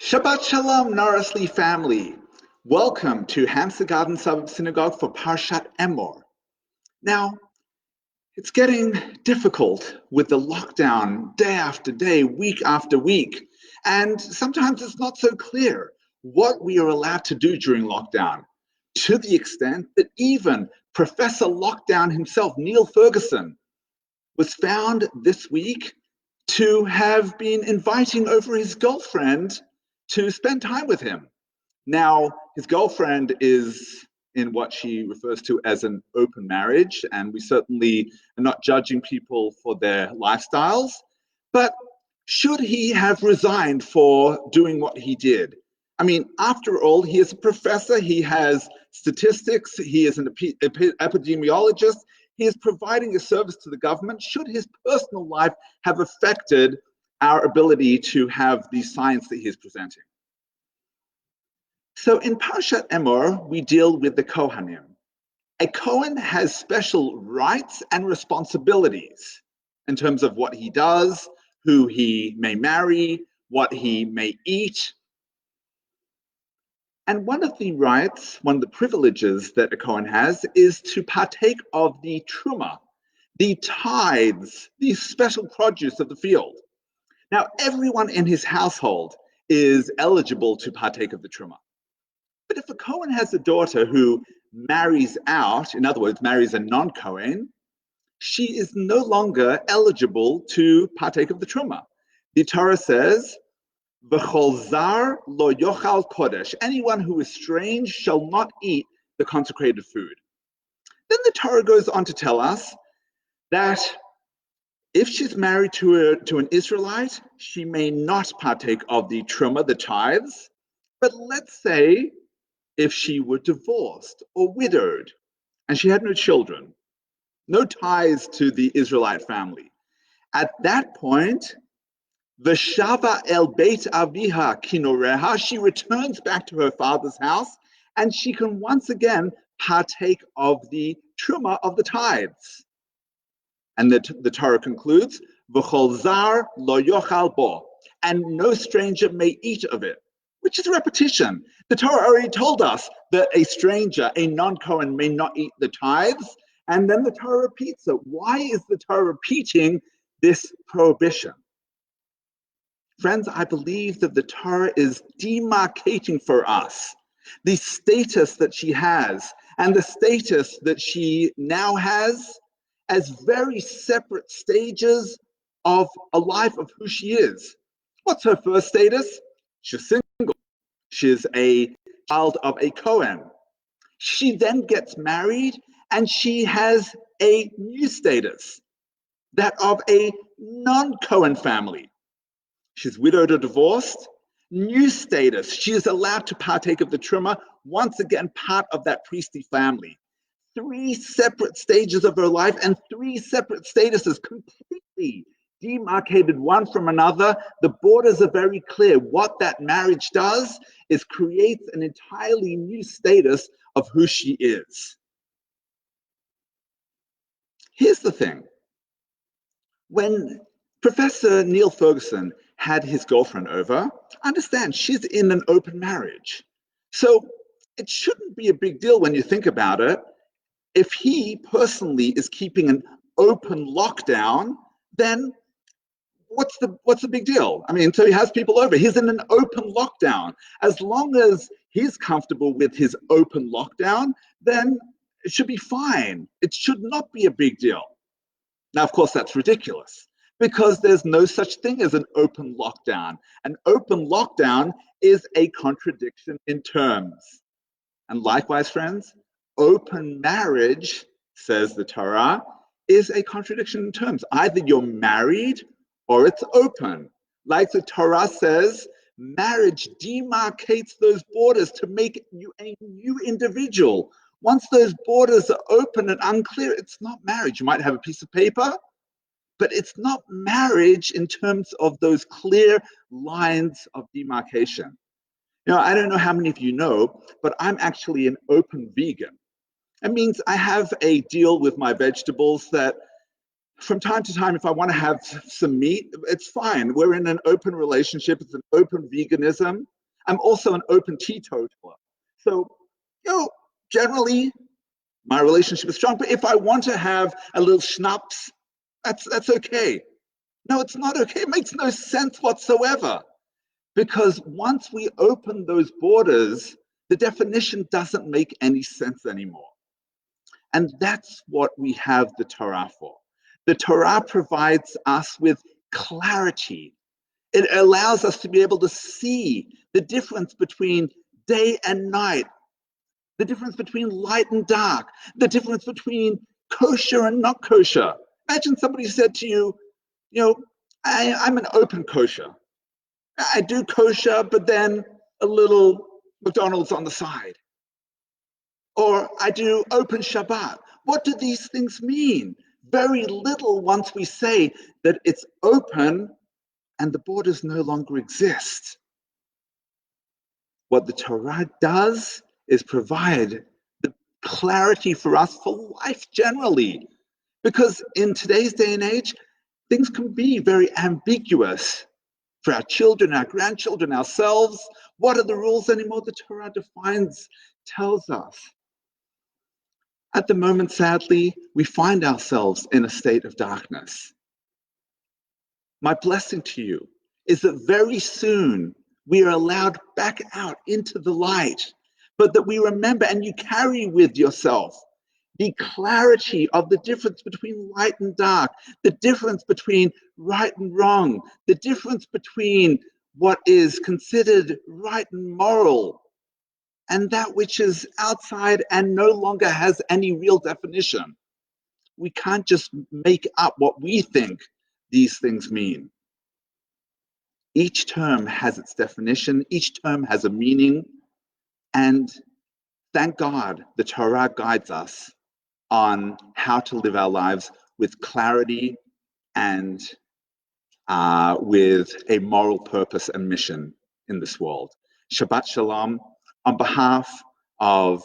Shabbat Shalom, Norrisley family. Welcome to Hampstead Garden Suburb Synagogue for Parshat Emor. Now, it's getting difficult with the lockdown day after day, week after week, and sometimes it's not so clear what we are allowed to do during lockdown, to the extent that even Professor Lockdown himself, Neil Ferguson, was found this week to have been inviting over his girlfriend to spend time with him. Now, his girlfriend is in what she refers to as an open marriage, and we certainly are not judging people for their lifestyles, but should he have resigned for doing what he did? I mean, after all, he is a professor, he has statistics, he is an epidemiologist, he is providing a service to the government. Should his personal life have affected our ability to have the science that he is presenting? So in Parshat Emor, we deal with the Kohanim. A Kohen has special rights and responsibilities in terms of what he does, who he may marry, what he may eat. And one of the rights, one of the privileges that a Kohen has is to partake of the truma, the tithes, the special produce of the field. Now, everyone in his household is eligible to partake of the truma. But if a Kohen has a daughter who marries out, in other words, marries a non-Kohen, she is no longer eligible to partake of the truma. The Torah says, "V'chol zar lo yochal kodesh." Anyone who is strange shall not eat the consecrated food. Then the Torah goes on to tell us that if she's married to an Israelite, she may not partake of the truma, the tithes. But let's say if she were divorced or widowed and she had no children, no ties to the Israelite family. At that point, V'shava el beit aviha kinoreha, she returns back to her father's house and she can once again partake of the truma, of the tithes. And the Torah concludes, V'chol zar lo yochal bo, and no stranger may eat of it, which is a repetition. The Torah already told us that a stranger, a non-Kohen, may not eat the tithes, and then the Torah repeats it. Why is the Torah repeating this prohibition? Friends, I believe that the Torah is demarcating for us the status that she has and the status that she now has as very separate stages of a life of who she is. What's her first status? She's single. She's a child of a Kohen. She then gets married and she has a new status, that of a non-Kohen family. She's widowed or divorced. New status. She is allowed to partake of the truma, once again part of that priestly family. Three separate stages of her life and three separate statuses, completely demarcated one from another. The borders are very clear. What that marriage does is creates an entirely new status of who she is. Here's the thing. When Professor Neil Ferguson had his girlfriend over, understand she's in an open marriage. So it shouldn't be a big deal when you think about it. If he personally is keeping an open lockdown, then what's the big deal? I mean, so he has people over. He's in an open lockdown. As long as he's comfortable with his open lockdown, then it should be fine. It should not be a big deal. Now, of course, that's ridiculous because there's no such thing as an open lockdown. An open lockdown is a contradiction in terms. And likewise, friends, open marriage, says the Torah, is a contradiction in terms. Either you're married or it's open. Like the Torah says, marriage demarcates those borders to make you a new individual. Once those borders are open and unclear, it's not marriage. You might have a piece of paper, but it's not marriage in terms of those clear lines of demarcation. You know, I don't know how many of you know, but I'm actually an open vegan. It means I have a deal with my vegetables that From time to time, if I want to have some meat, it's fine. We're in an open relationship. It's an open veganism. I'm also an open teetotaler. So, generally, my relationship is strong. But if I want to have a little schnapps, that's okay. No, it's not okay. It makes no sense whatsoever. Because once we open those borders, the definition doesn't make any sense anymore. And that's what we have the Torah for. The Torah provides us with clarity. It allows us to be able to see the difference between day and night, the difference between light and dark, the difference between kosher and not kosher. Imagine somebody said to you, I'm an open kosher. I do kosher, but then a little McDonald's on the side. Or I do open Shabbat. What do these things mean? Very little once we say that it's open and the borders no longer exist. What the Torah does is provide the clarity for us for life generally. Because in today's day and age, things can be very ambiguous for our children, our grandchildren, ourselves. What are the rules anymore? The Torah tells us. At the moment, sadly, we find ourselves in a state of darkness. My blessing to you is that very soon we are allowed back out into the light, but that we remember and you carry with yourself the clarity of the difference between light and dark, the difference between right and wrong, the difference between what is considered right and moral, and that which is outside and no longer has any real definition. We can't just make up what we think these things mean. Each term has its definition, each term has a meaning, and thank God the Torah guides us on how to live our lives with clarity and with a moral purpose and mission in this world. Shabbat Shalom. On behalf of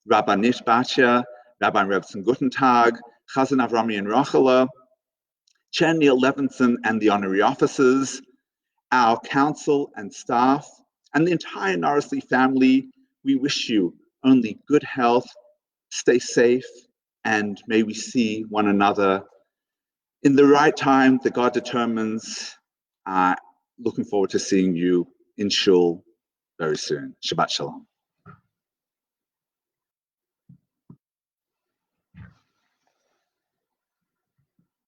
Rabbi Nishbatya, Rabbi Rebson Guten Tag, Chazan Avrami and Rochela, Chair Neil Levinson and the honorary officers, our council and staff, and the entire Norrisley family, we wish you only good health, stay safe, and may we see one another in the right time that God determines. Looking forward to seeing you in Shul very soon. Shabbat Shalom.